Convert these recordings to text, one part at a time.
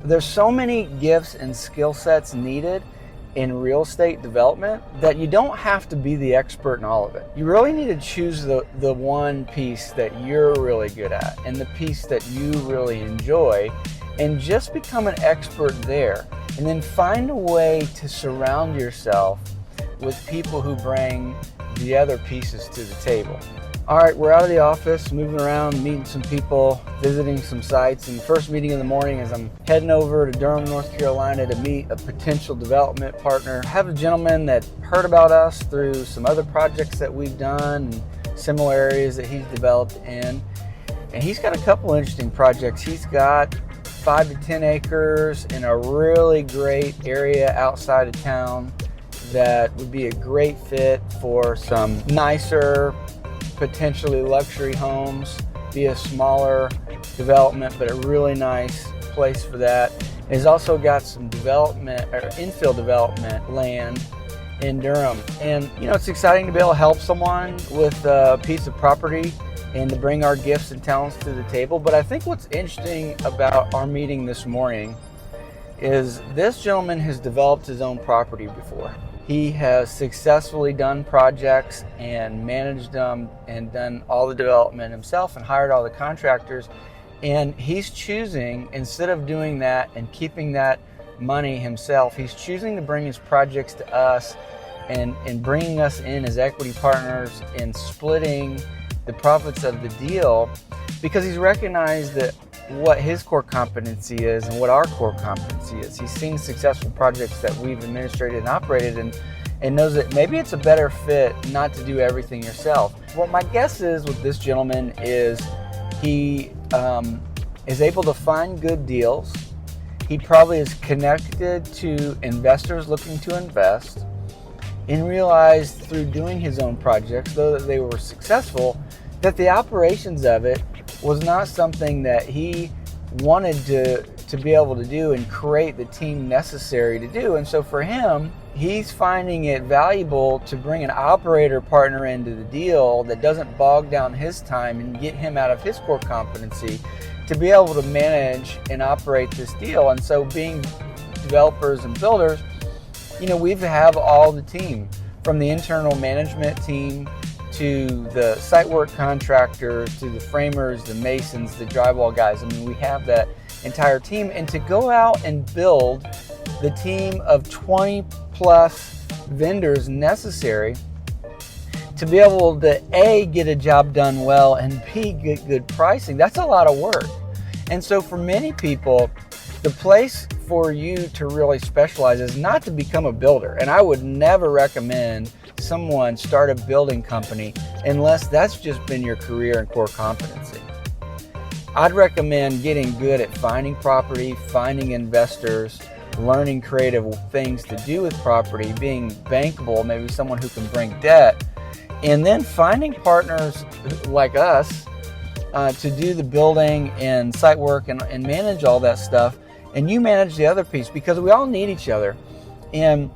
There's so many gifts and skill sets needed in real estate development that you don't have to be the expert in all of it. You really need to choose the one piece that you're really good at and the piece that you really enjoy, and just become an expert there. And then find a way to surround yourself with people who bring the other pieces to the table. All right, we're out of the office, moving around, meeting some people, visiting some sites. And the first meeting in the morning is I'm heading over to Durham, North Carolina to meet a potential development partner. I have a gentleman that heard about us through some other projects that we've done and similar areas that he's developed in. And he's got a couple interesting projects. He's got 5 to 10 acres in a really great area outside of town that would be a great fit for some nicer, potentially luxury homes, be a smaller development, but a really nice place for that. He's also got some development or infill development land in Durham. And you know, it's exciting to be able to help someone with a piece of property and to bring our gifts and talents to the table. But I think what's interesting about our meeting this morning is this gentleman has developed his own property before. He has successfully done projects and managed them and done all the development himself and hired all the contractors. And he's choosing, instead of doing that and keeping that money himself, he's choosing to bring his projects to us and bringing us in as equity partners and splitting the profits of the deal, because he's recognized that what his core competency is and what our core competency is. He's seen successful projects that we've administrated and operated and knows that maybe it's a better fit not to do everything yourself. What my guess is with this gentleman is he is able to find good deals. He probably is connected to investors looking to invest, and realized through doing his own projects, though that they were successful, that the operations of it was not something that he wanted to be able to do and create the team necessary to do. And so for him, he's finding it valuable to bring an operator partner into the deal that doesn't bog down his time and get him out of his core competency to be able to manage and operate this deal. And so being developers and builders, you know, we have all the team, from the internal management team to the site work contractors, to the framers, the masons, the drywall guys. I mean, we have that entire team. And to go out and build the team of 20 plus vendors necessary to be able to A, get a job done well, and B, get good pricing, that's a lot of work. And so for many people, the place for you to really specialize is not to become a builder. And I would never recommend someone start a building company unless that's just been your career and core competency. I'd recommend getting good at finding property, finding investors, learning creative things to do with property, being bankable, maybe someone who can bring debt, and then finding partners like us to do the building and site work and manage all that stuff. And you manage the other piece, because we all need each other. And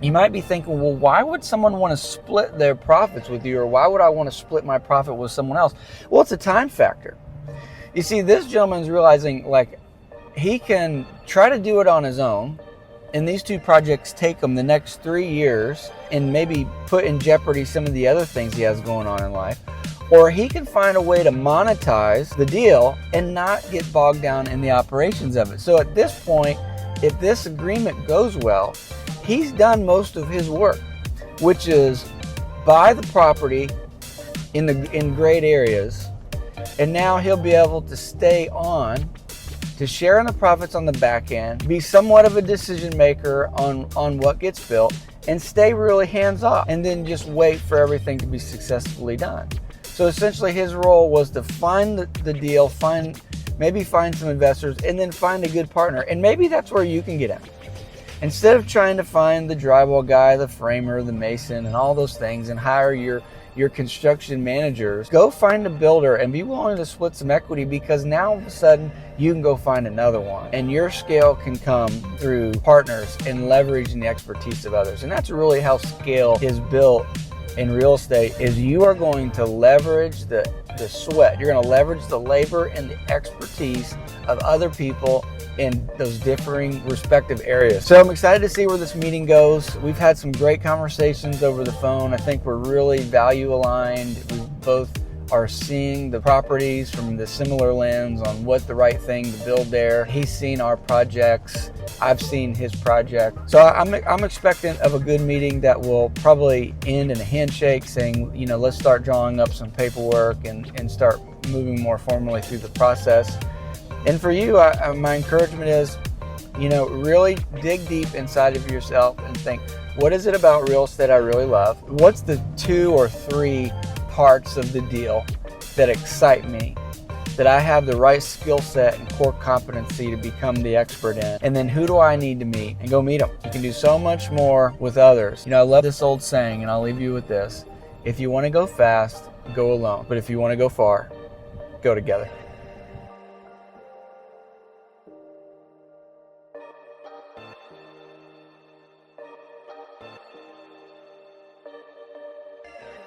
you might be thinking, well, why would someone want to split their profits with you? Or why would I want to split my profit with someone else? Well, it's a time factor. You see, this gentleman's realizing, like, he can try to do it on his own, and these two projects take him the next 3 years and maybe put in jeopardy some of the other things he has going on in life. Or he can find a way to monetize the deal and not get bogged down in the operations of it. So at this point, if this agreement goes well, he's done most of his work, which is buy the property in great areas, and now he'll be able to stay on to share in the profits on the back end, be somewhat of a decision maker on what gets built, and stay really hands off, and then just wait for everything to be successfully done. So essentially his role was to find the deal, maybe find some investors, and then find a good partner. And maybe that's where you can get in. Instead of trying to find the drywall guy, the framer, the mason, and all those things, and hire your construction managers, go find a builder and be willing to split some equity, because now all of a sudden you can go find another one. And your scale can come through partners and leveraging the expertise of others. And that's really how scale is built in real estate, is you are going to leverage the sweat. You're going to leverage the labor and the expertise of other people in those differing respective areas. So I'm excited to see where this meeting goes. We've had some great conversations over the phone. I think we're really value aligned. We both are seeing the properties from the similar lens on what the right thing to build there. He's seen our projects. I've seen his project. So I'm expectant of a good meeting that will probably end in a handshake saying, you know, let's start drawing up some paperwork and start moving more formally through the process. And for you, my encouragement is, you know, really dig deep inside of yourself and think, what is it about real estate I really love? What's the 2 or 3 parts of the deal that excite me, that I have the right skill set and core competency to become the expert in? And then who do I need to meet? And go meet them. You can do so much more with others. You know, I love this old saying, and I'll leave you with this. If you want to go fast, go alone. But if you want to go far, go together.